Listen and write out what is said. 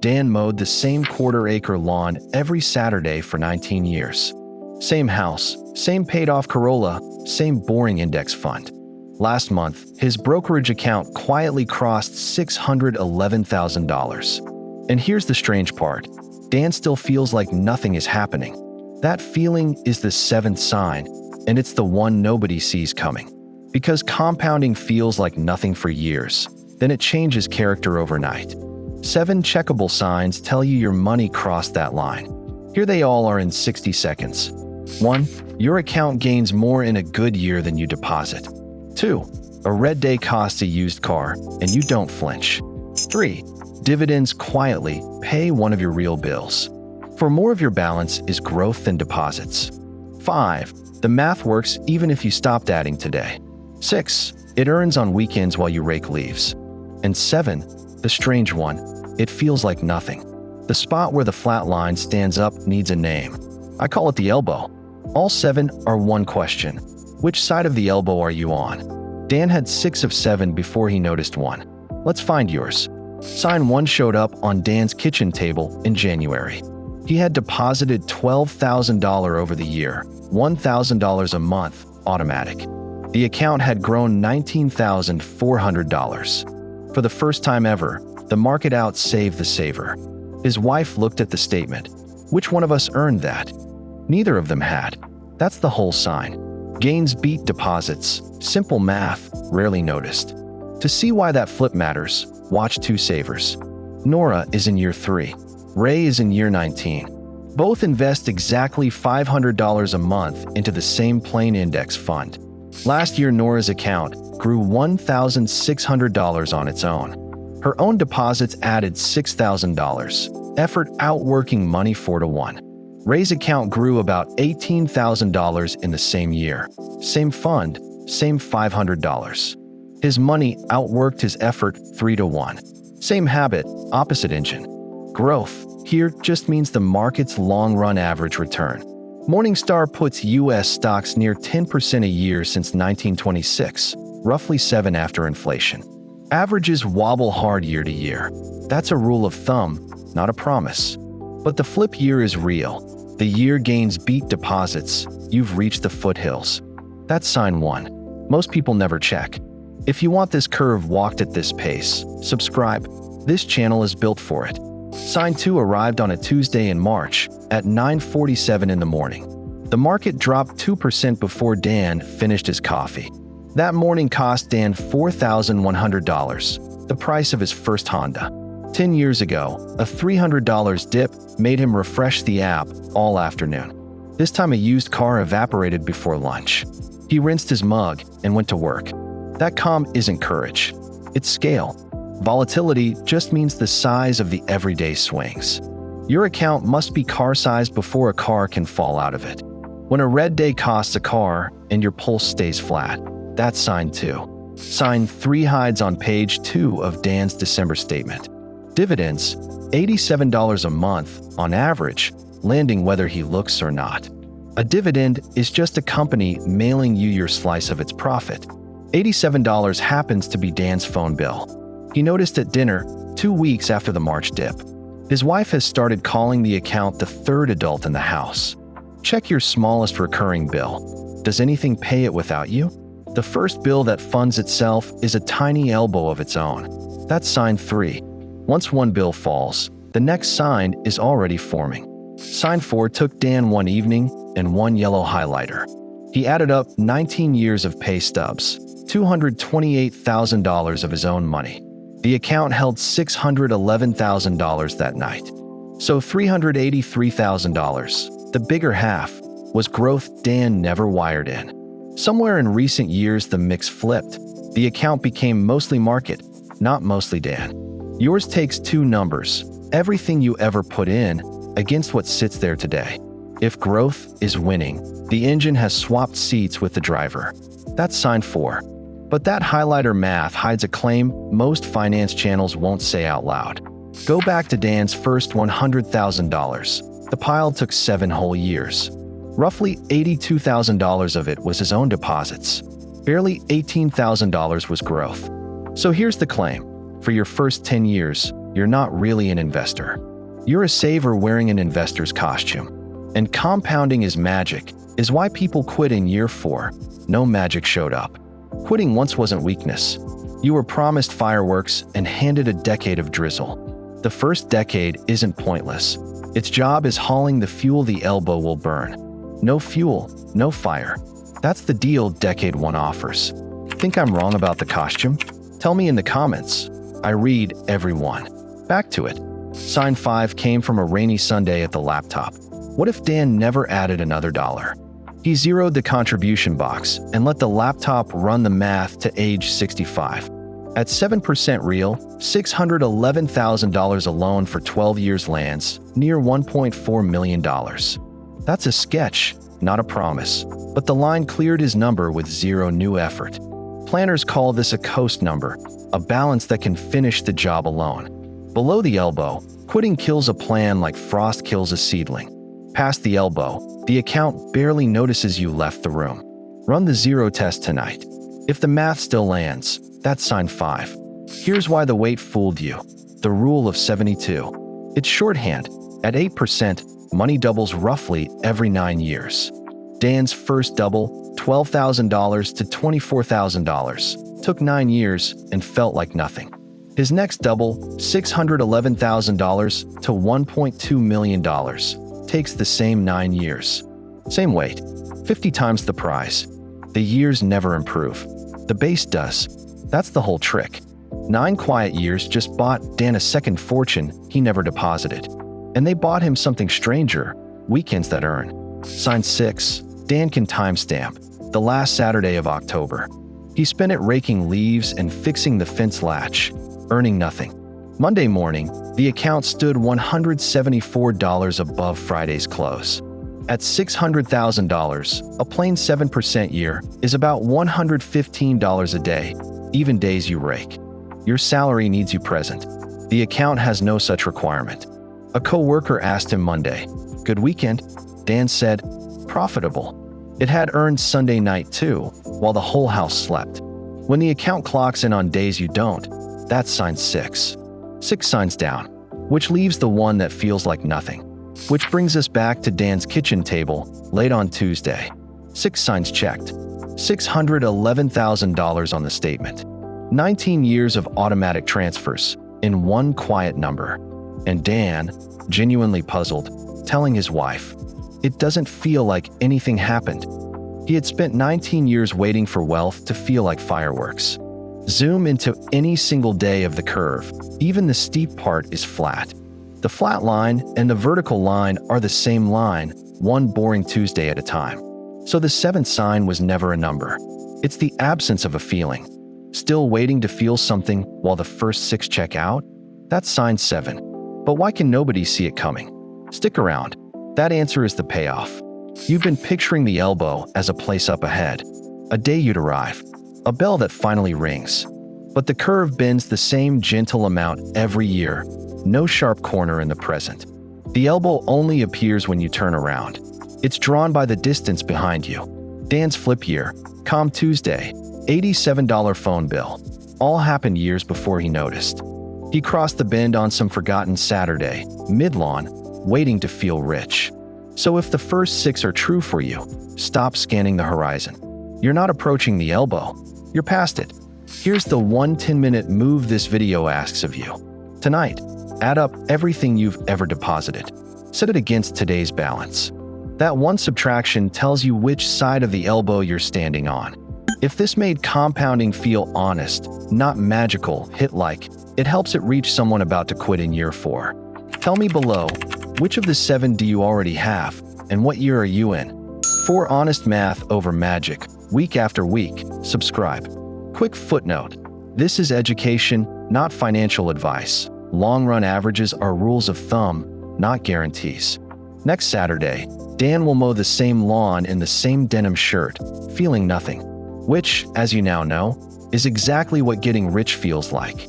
Dan mowed the same quarter-acre lawn every Saturday for 19 years. Same house, same paid-off Corolla, same boring index fund. Last month, his brokerage account quietly crossed $611,000. And here's the strange part. Dan still feels like nothing is happening. That feeling is the seventh sign, and it's the one nobody sees coming. Because compounding feels like nothing for years, then it changes character overnight. 7 checkable signs tell you your money crossed that line. Here they all are in 60 seconds. 1. Your account gains more in a good year than you deposit. 2. A red day costs a used car, and you don't flinch. 3. Dividends quietly pay one of your real bills. For more of your balance is growth than deposits. 5. The math works even if you stopped adding today. 6. It earns on weekends while you rake leaves. And 7. The strange one. It feels like nothing. The spot where the flat line stands up needs a name. I call it the elbow. All 7 are one question. Which side of the elbow are you on? Dan had 6 of 7 before he noticed one. Let's find yours. Sign 1 showed up on Dan's kitchen table in January. He had deposited $12,000 over the year, $1,000 a month, automatic. The account had grown $19,400. For the first time ever, the market outsaved the saver. His wife looked at the statement. Which one of us earned that? Neither of them had. That's the whole sign. Gains beat deposits. Simple math, rarely noticed. To see why that flip matters, watch 2 savers. Nora is in year 3. Ray is in year 19. Both invest exactly $500 a month into the same plain index fund. Last year, Nora's account grew $1,600 on its own. Her own deposits added $6,000, effort outworking money 4-to-1. Ray's account grew about $18,000 in the same year. Same fund, same $500. His money outworked his effort 3-to-1. Same habit, opposite engine. Growth here just means the market's long-run average return. Morningstar puts U.S. stocks near 10% a year since 1926, roughly 7 after inflation. Averages wobble hard year to year. That's a rule of thumb, not a promise. But the flip year is real. The year gains beat deposits. You've reached the foothills. That's sign 1. Most people never check. If you want this curve walked at this pace, subscribe. This channel is built for it. Sign 2 arrived on a Tuesday in March at 9:47 in the morning. The market dropped 2% before Dan finished his coffee. That morning cost Dan $4,100, the price of his first Honda. 10 years ago, a $300 dip made him refresh the app all afternoon. This time a used car evaporated before lunch. He rinsed his mug and went to work. That calm isn't courage. It's scale. Volatility just means the size of the everyday swings. Your account must be car-sized before a car can fall out of it. When a red day costs a car and your pulse stays flat, that's sign 2. Sign 3 hides on page 2 of Dan's December statement. Dividends, $87 a month, on average, landing whether he looks or not. A dividend is just a company mailing you your slice of its profit. $87 happens to be Dan's phone bill. He noticed at dinner 2 weeks after the March dip. His wife has started calling the account the third adult in the house. Check your smallest recurring bill. Does anything pay it without you? The first bill that funds itself is a tiny elbow of its own. That's sign 3. Once one bill falls, the next sign is already forming. Sign 4 took Dan one evening and one yellow highlighter. He added up 19 years of pay stubs, $228,000 of his own money. The account held $611,000 that night. So $383,000, the bigger half, was growth Dan never wired in. Somewhere in recent years the mix flipped. The account became mostly market, not mostly Dan. Yours takes 2 numbers, everything you ever put in, against what sits there today. If growth is winning, the engine has swapped seats with the driver. That's sign 4. But that highlighter math hides a claim most finance channels won't say out loud. Go back to Dan's first $100,000. The pile took 7 whole years. Roughly $82,000 of it was his own deposits. Barely $18,000 was growth. So here's the claim. For your first 10 years, you're not really an investor. You're a saver wearing an investor's costume. And compounding is magic, is why people quit in year 4. No magic showed up. Quitting once wasn't weakness. You were promised fireworks and handed a decade of drizzle. The first decade isn't pointless. Its job is hauling the fuel the elbow will burn. No fuel, no fire. That's the deal decade 1 offers. Think I'm wrong about the costume? Tell me in the comments. I read every one. Back to it. Sign 5 came from a rainy Sunday at the laptop. What if Dan never added another dollar? He zeroed the contribution box and let the laptop run the math to age 65. At 7% real, $611,000 alone for 12 years lands near $1.4 million. That's a sketch, not a promise. But the line cleared his number with zero new effort. Planners call this a coast number, a balance that can finish the job alone. Below the elbow, quitting kills a plan like frost kills a seedling. Past the elbow, the account barely notices you left the room. Run the zero test tonight. If the math still lands, that's sign 5. Here's why the weight fooled you. The rule of 72. It's shorthand. At 8%, money doubles roughly every 9 years. Dan's first double, $12,000 to $24,000, took 9 years and felt like nothing. His next double, $611,000 to $1.2 million, takes the same 9 years. Same weight, 50 times the price. The years never improve. The base does. That's the whole trick. 9 quiet years just bought Dan a second fortune he never deposited. And they bought him something stranger, weekends that earn. Sign 6, Dan can timestamp, the last Saturday of October. He spent it raking leaves and fixing the fence latch, earning nothing. Monday morning, the account stood $174 above Friday's close. At $600,000, a plain 7% year is about $115 a day, even days you rake. Your salary needs you present. The account has no such requirement. A coworker asked him Monday, "Good weekend?" Dan said, "Profitable." It had earned Sunday night too, while the whole house slept. When the account clocks in on days you don't, that's sign 6. 6 signs down, which leaves the one that feels like nothing. Which brings us back to Dan's kitchen table, late on Tuesday. 6 signs checked. $611,000 on the statement. 19 years of automatic transfers in one quiet number. And Dan, genuinely puzzled, telling his wife, it doesn't feel like anything happened. He had spent 19 years waiting for wealth to feel like fireworks. Zoom into any single day of the curve. Even the steep part is flat. The flat line and the vertical line are the same line, one boring Tuesday at a time. So the 7th sign was never a number. It's the absence of a feeling. Still waiting to feel something while the first 6 check out? That's sign 7. But why can nobody see it coming? Stick around. That answer is the payoff. You've been picturing the elbow as a place up ahead. A day you'd arrive. A bell that finally rings. But the curve bends the same gentle amount every year. No sharp corner in the present. The elbow only appears when you turn around. It's drawn by the distance behind you. Dan's flip year, calm Tuesday, $87 phone bill. All happened years before he noticed. He crossed the bend on some forgotten Saturday, mid-lawn, waiting to feel rich. So if the first 6 are true for you, stop scanning the horizon. You're not approaching the elbow. You're past it. Here's the 1 10-minute move this video asks of you. Tonight, add up everything you've ever deposited. Set it against today's balance. That one subtraction tells you which side of the elbow you're standing on. If this made compounding feel honest, not magical, hit like, it helps it reach someone about to quit in year 4. Tell me below, which of the 7 do you already have, and what year are you in? For honest math over magic, week after week, subscribe. Quick footnote. This is education, not financial advice. Long-run averages are rules of thumb, not guarantees. Next Saturday, Dan will mow the same lawn in the same denim shirt, feeling nothing. Which, as you now know, is exactly what getting rich feels like.